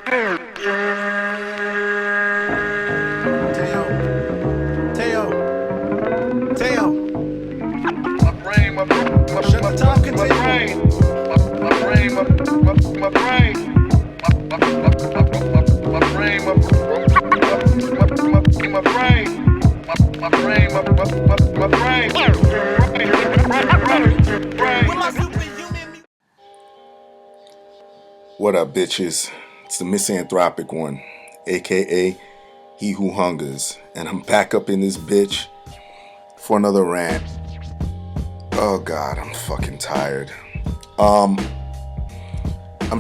What up, bitches? It's the misanthropic one, aka He Who Hungers, and I'm back up in this bitch for another rant. Oh god, I'm fucking tired. I'm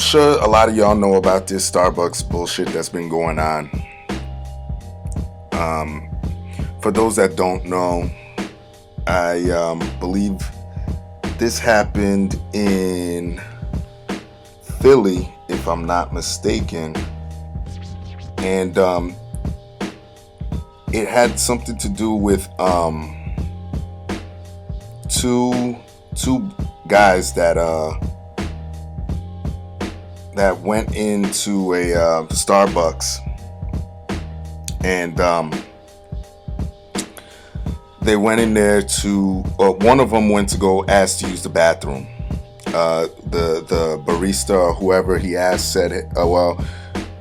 sure a lot of y'all know about this Starbucks bullshit that's been going on. For those that don't know, I believe this happened in Philly, if I'm not mistaken, and it had something to do with two guys that went into a Starbucks, and they went in there to one of them went to go ask to use the bathroom. The barista or whoever he asked said, well,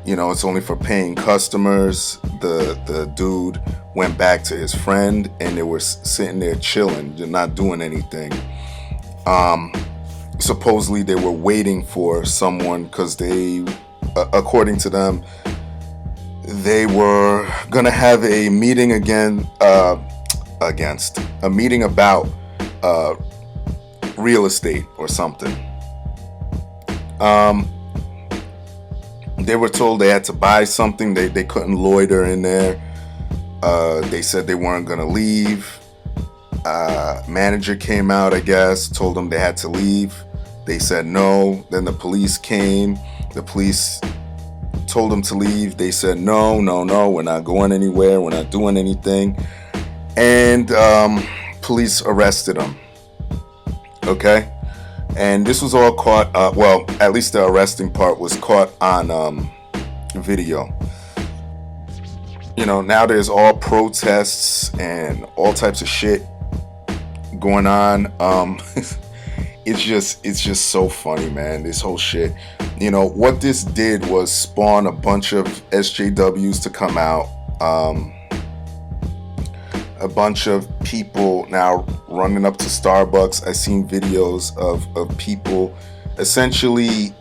you know, it's only for paying customers. The dude went back to his friend, and they were sitting there chilling, not doing anything. Supposedly they were waiting for someone because they, according to them, they were gonna have a meeting about real estate or something. They were told they had to buy something. They couldn't loiter in there. They said they weren't gonna leave. Manager came out, I guess, told them they had to leave. They said no. Then the police came. The police told them to leave. They said no, we're not going anywhere. We're not doing anything. And police arrested them. Okay? And this was all caught, well, at least the arresting part was caught on video. You know, now there's all protests and all types of shit going on. It's just so funny, man, this whole shit. You know, what this did was spawn a bunch of SJWs to come out. A bunch of people now running up to Starbucks. I seen videos of people, essentially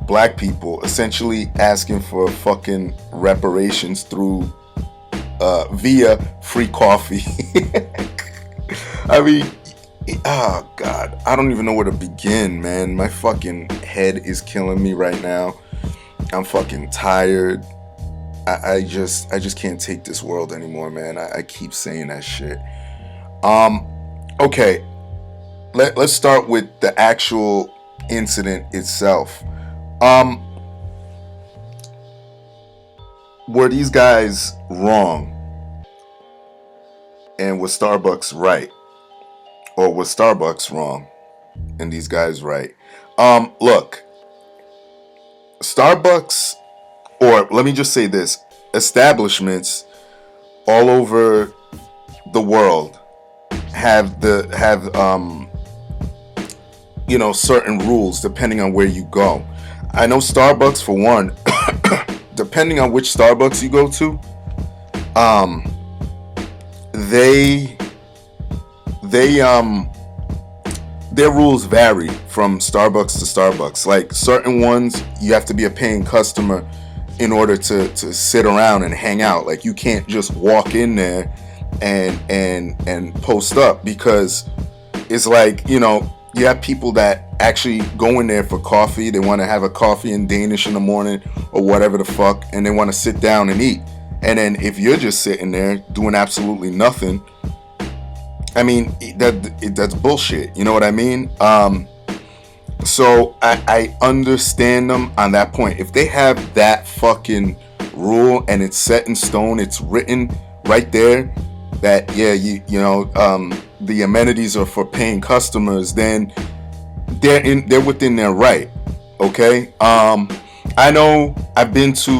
black people, essentially asking for fucking reparations through via free coffee. I mean, oh god, I don't even know where to begin, man. My fucking head is killing me right now. I'm fucking tired. I just can't take this world anymore, man. I keep saying that shit. Okay. Let's start with the actual incident itself. Were these guys wrong? And was Starbucks right? Or was Starbucks wrong and these guys right? Look, Starbucks, or let me just say this, establishments all over the world have you know, certain rules depending on where you go. I know Starbucks, for one, depending on which Starbucks you go to, their rules vary from Starbucks to Starbucks. Like, certain ones you have to be a paying customer in order to sit around and hang out. Like, you can't just walk in there and post up, because it's like, you know, you have people that actually go in there for coffee. They want to have a coffee in Danish in the morning or whatever the fuck, and they want to sit down and eat. And then if you're just sitting there doing absolutely nothing, I mean, that's bullshit. You know what I mean? So I understand them on that point. If they have that fucking rule and it's set in stone, it's written right there that, yeah, you know, the amenities are for paying customers, then they're within their right. Okay. I know I've been to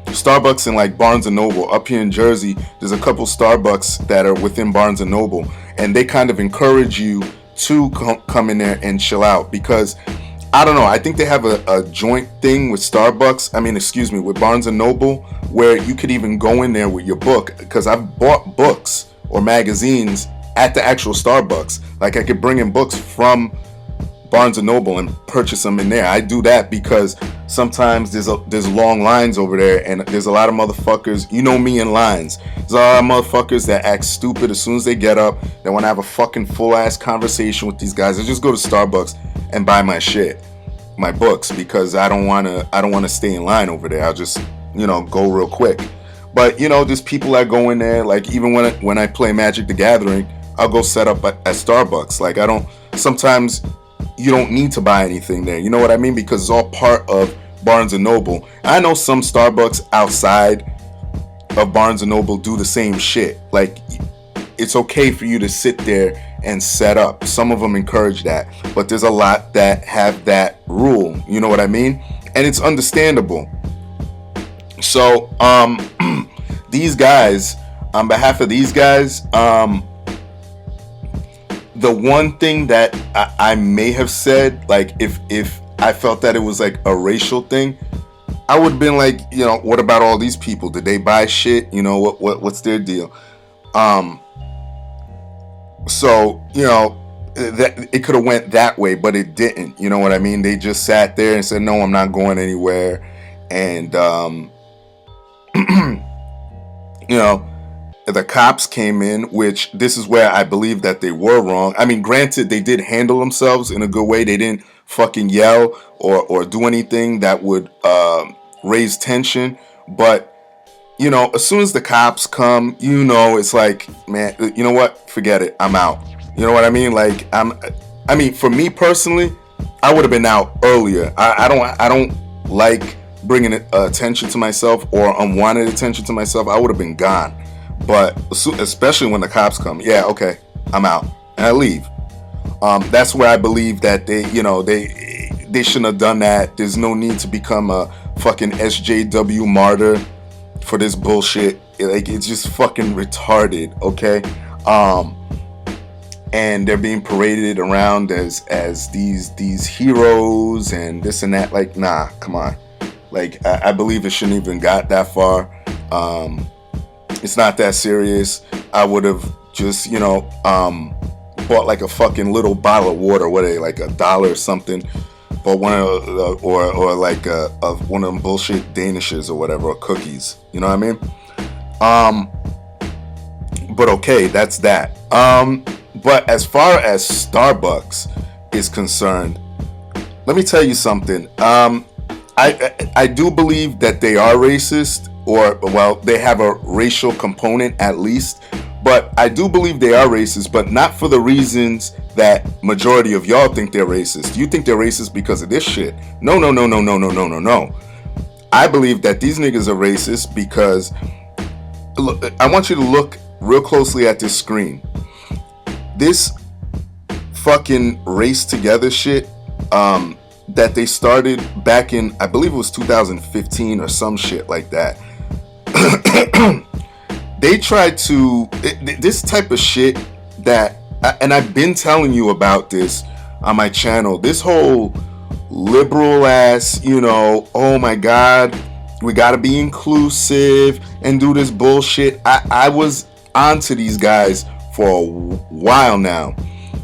Starbucks in like Barnes and Noble up here in Jersey. There's a couple Starbucks that are within Barnes and Noble, and they kind of encourage you to come in there and chill out because I don't know. I think they have a joint thing with Starbucks. I mean, excuse me, with Barnes and Noble, where you could even go in there with your book. Because I've bought books or magazines at the actual Starbucks. Like I could bring in books from Barnes and Noble and purchase them in there. I do that because sometimes there's long lines over there, and there's a lot of motherfuckers. You know me in lines. There's a lot of motherfuckers that act stupid as soon as they get up. They want to have a fucking full ass conversation with these guys. I just go to Starbucks and buy my shit, my books, because I don't wanna stay in line over there. I'll just go real quick. But there's people that go in there. Like even when I play Magic the Gathering, I'll go set up at Starbucks. Like I don't. Sometimes you don't need to buy anything there. You know what I mean? Because it's all part of Barnes and Noble. I know some Starbucks outside of Barnes and Noble do the same shit. Like it's okay for you to sit there and set up. Some of them encourage that, but there's a lot that have that rule. You know what I mean? And it's understandable. So these guys, on behalf of these guys, the one thing that I may have said, like if I felt that it was like a racial thing, I would have been like, what about all these people? Did they buy shit? What's their deal? So that it could have went that way, but it didn't. You know what I mean? They just sat there and said, no, I'm not going anywhere. And the cops came in, which this is where I believe that they were wrong. I mean, granted, they did handle themselves in a good way. They didn't fucking yell or do anything that would raise tension. But, as soon as the cops come, it's like, man, you know what? Forget it. I'm out. You know what I mean? Like, for me personally, I would have been out earlier. I don't like bringing attention to myself or unwanted attention to myself. I would have been gone. But especially when the cops come, yeah, okay, I'm out, and I leave. That's where I believe that they shouldn't have done that. There's no need to become a fucking SJW martyr for this bullshit. Like it's just fucking retarded, okay? And they're being paraded around as these heroes and this and that. Like, nah, come on. Like I believe it shouldn't even got that far. It's not that serious. I would have just, bought like a fucking little bottle of water. What are they, like $1 or something? But one of or like one of them bullshit Danishes or whatever, or cookies. You know what I mean? But okay, that's that. But as far as Starbucks is concerned, let me tell you something. I do believe that they are racist. Or, well, they have a racial component at least. But I do believe they are racist, but not for the reasons that majority of y'all think they're racist. You think they're racist because of this shit. No. I believe that these niggas are racist because, look, I want you to look real closely at this screen. This fucking race together shit, that they started back in, I believe it was 2015 or some shit like that. They tried to, this type of shit that, and I've been telling you about this on my channel, this whole liberal ass, oh my God, we gotta be inclusive and do this bullshit. I was onto these guys for a while now.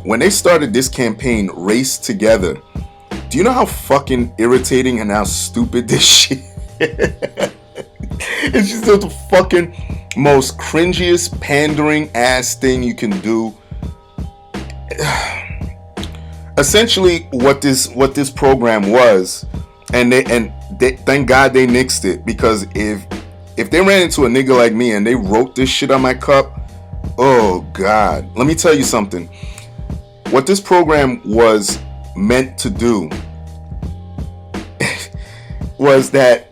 When they started this campaign, Race Together, do you know how fucking irritating and how stupid this shit is? It's just the fucking most cringiest, pandering ass thing you can do. Essentially, what this program was, and they thank God they nixed it, because if they ran into a nigga like me and they wrote this shit on my cup, oh God, let me tell you something. What this program was meant to do was that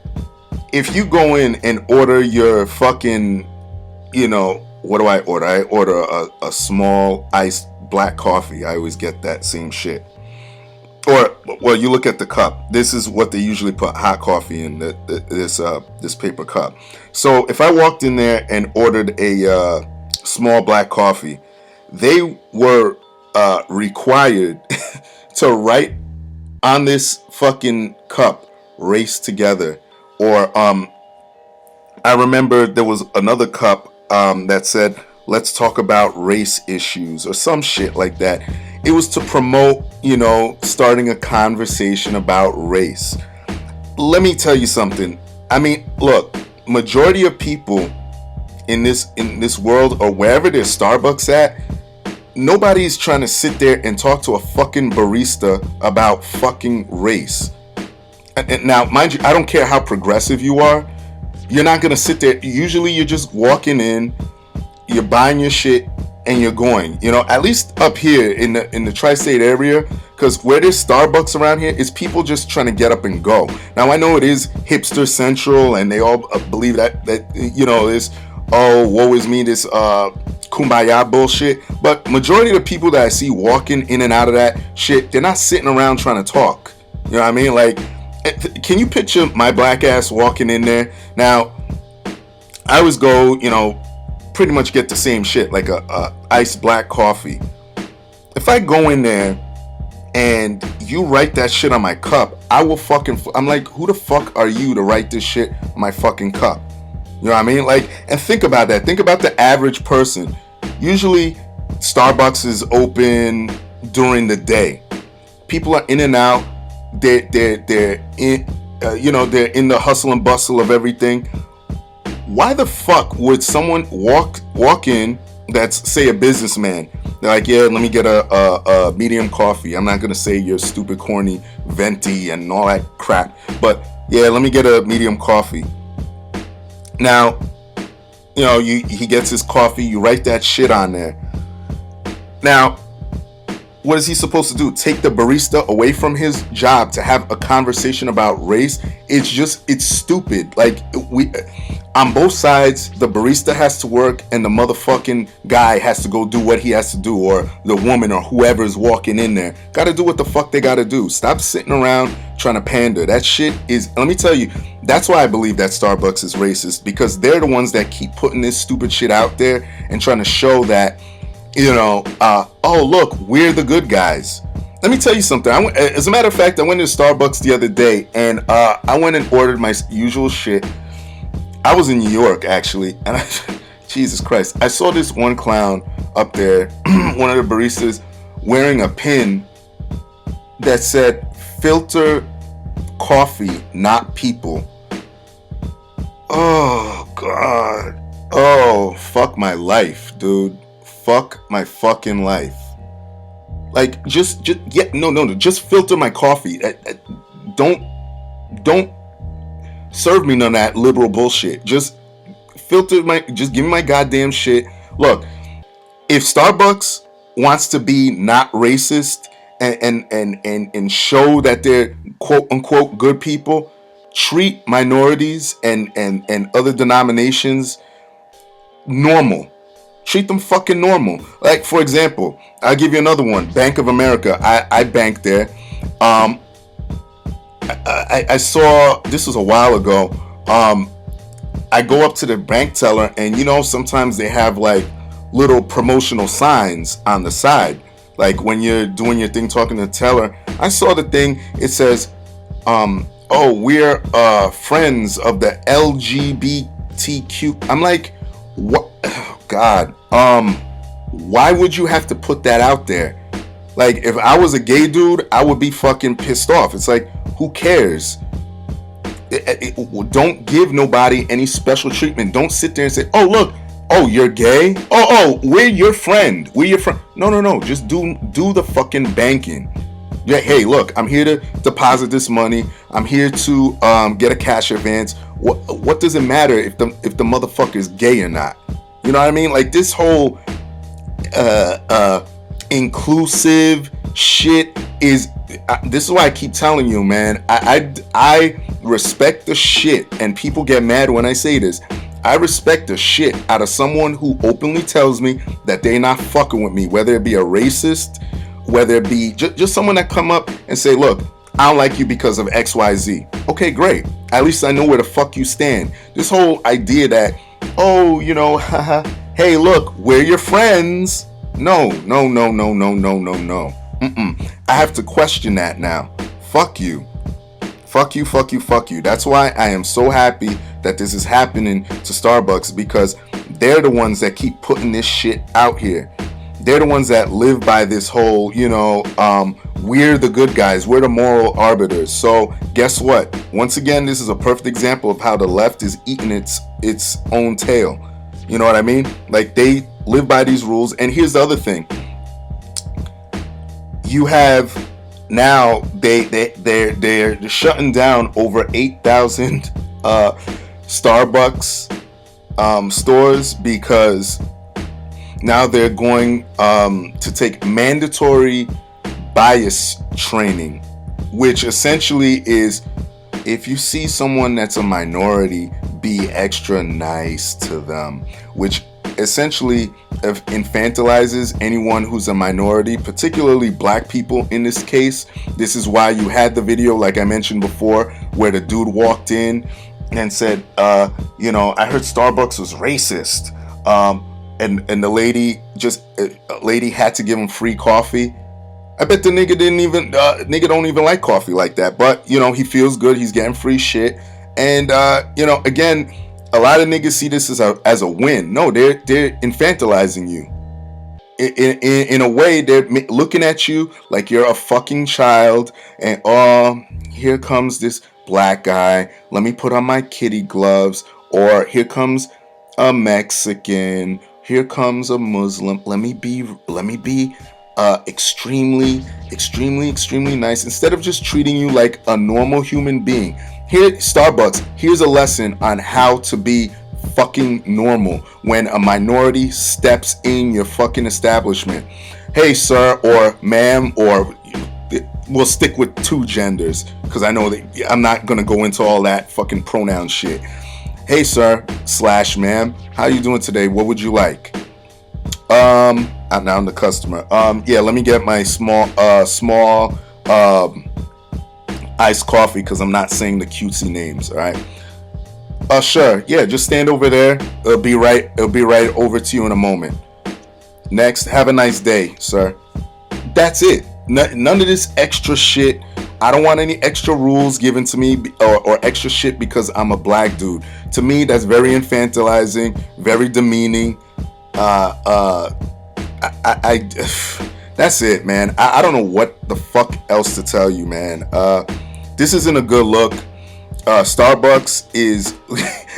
if you go in and order your fucking, what do I order? I order a small iced black coffee. I always get that same shit. Or Well, you look at the cup. This is what they usually put hot coffee in, this paper cup. So if I walked in there and ordered a small black coffee, they were required to write on this fucking cup, "Race Together," or I remember there was another cup that said, "Let's talk about race issues," or some shit like that. It was to promote, starting a conversation about race. Let me tell you something. I mean, look, majority of people in this world, or wherever there's Starbucks at, nobody's trying to sit there and talk to a fucking barista about fucking race. And now, mind you, I don't care how progressive you are. You're not gonna sit there. Usually, you're just walking in, you're buying your shit, and you're going. At least up here in the tri-state area, because where there's Starbucks around here, is people just trying to get up and go. Now, I know it is hipster central, and they all believe that this, oh, woe is me, this kumbaya bullshit. But majority of the people that I see walking in and out of that shit, they're not sitting around trying to talk. You know what I mean? Like, can you picture my black ass walking in there? Now, I always go, pretty much get the same shit, like a iced black coffee. If I go in there and you write that shit on my cup, I will I'm like, who the fuck are you to write this shit on my fucking cup? You know what I mean? Like, and think about that. Think about the average person. Usually, Starbucks is open during the day. People are in and out. They're in, they're in the hustle and bustle of everything. Why the fuck would someone walk in that's, say, a businessman? They're like, yeah, let me get a medium coffee. I'm not gonna say your stupid, corny, venti and all that crap, but yeah, let me get a medium coffee. Now, he gets his coffee. You write that shit on there. Now, what is he supposed to do? Take the barista away from his job to have a conversation about race? It's stupid. Like, on both sides, the barista has to work and the motherfucking guy has to go do what he has to do, or the woman or whoever is walking in there gotta do what the fuck they gotta do. Stop sitting around trying to pander. That shit is, let me tell you, that's why I believe that Starbucks is racist, because they're the ones that keep putting this stupid shit out there and trying to show that, oh look, we're the good guys. Let me tell you something. As a matter of fact, I went to Starbucks the other day and I went and ordered my usual shit. I was in New York actually, and Jesus Christ, I saw this one clown up there, one of the baristas, wearing a pin that said, "Filter coffee, not people." Oh God. Oh, fuck my life, dude. Fuck my fucking life. Like, just filter my coffee. Don't serve me none of that liberal bullshit. Just give me my goddamn shit. Look, if Starbucks wants to be not racist and show that they're quote unquote good people, treat minorities and other denominations normal. Treat them fucking normal. Like, for example, I'll give you another one. Bank of America. I banked there. I saw, this was a while ago. I go up to the bank teller, and sometimes they have like little promotional signs on the side. Like when you're doing your thing talking to the teller, I saw the thing. It says, "Oh, we're friends of the LGBTQ." I'm like, what? God, why would you have to put that out there? Like, if I was a gay dude, I would be fucking pissed off. It's like, who cares? Don't give nobody any special treatment. Don't sit there and say, "Oh, look, oh, you're gay? Oh, we're your friend. We're your friend." No. Just do the fucking banking. Yeah, hey, look, I'm here to deposit this money. I'm here to get a cash advance. What does it matter if the motherfucker is gay or not? You know what I mean? Like, this whole inclusive shit is. This is why I keep telling you, man. I respect the shit, and people get mad when I say this. I respect the shit out of someone who openly tells me that they're not fucking with me, whether it be a racist, whether it be just someone that come up and say, "Look, I don't like you because of XYZ. Okay, great. At least I know where the fuck you stand. This whole idea that, oh, haha, hey, look, we're your friends. No, no, no, no, no, no, no, no. I have to question that now. Fuck you. Fuck you, fuck you, fuck you. That's why I am so happy that this is happening to Starbucks, because they're the ones that keep putting this shit out here. They're the ones that live by this whole, we're the good guys, we're the moral arbiters. So guess what? Once again, this is a perfect example of how the left is eating its own tail. You know what I mean? Like, they live by these rules. And here's the other thing. You have now they're shutting down over 8,000 Starbucks stores, because now they're going to take mandatory bias training, which essentially is, if you see someone that's a minority, be extra nice to them, which essentially infantilizes anyone who's a minority, particularly black people in this case. This is why you had the video, like I mentioned before, where the dude walked in and said, I heard Starbucks was racist. And the lady had to give him free coffee. I bet the nigga nigga don't even like coffee like that. But, he feels good. He's getting free shit. And, again, a lot of niggas see this as a win. No, they're infantilizing you. In a way, they're looking at you like you're a fucking child. And, here comes this black guy. Let me put on my kitty gloves. Or here comes a Mexican. Here comes a Muslim. Let me be extremely, extremely, extremely nice, instead of just treating you like a normal human being. Here, Starbucks, here's a lesson on how to be fucking normal when a minority steps in your fucking establishment. Hey, sir, or ma'am, or we'll stick with two genders, because I know that I'm not gonna go into all that fucking pronoun shit. Hey, sir / ma'am, how you doing today? What would you like? I'm the customer. Yeah, let me get my small iced coffee, because I'm not saying the cutesy names. All right. Sure. Yeah, just stand over there. It'll be right over to you in a moment. Next, have a nice day, sir. That's it. None of this extra shit. I don't want any extra rules given to me or extra shit because I'm a black dude. To me, that's very infantilizing, very demeaning. That's it, man. I don't know what the fuck else to tell you, man. This isn't a good look. Starbucks is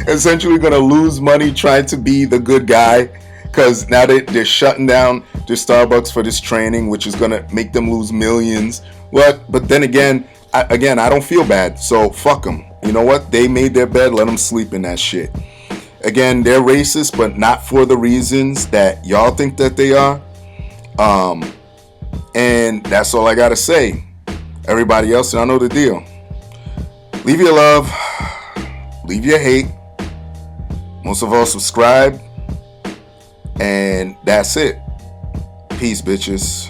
essentially gonna lose money trying to be the good guy, because now they're shutting down their Starbucks for this training, which is gonna make them lose millions. But then again, I don't feel bad, so fuck them. You know what? They made their bed, let them sleep in that shit. Again, they're racist, but not for the reasons that y'all think that they are. And that's all I gotta say. Everybody else, y'all know the deal. Leave your love, leave your hate. Most of all, subscribe. And that's it. Peace, bitches.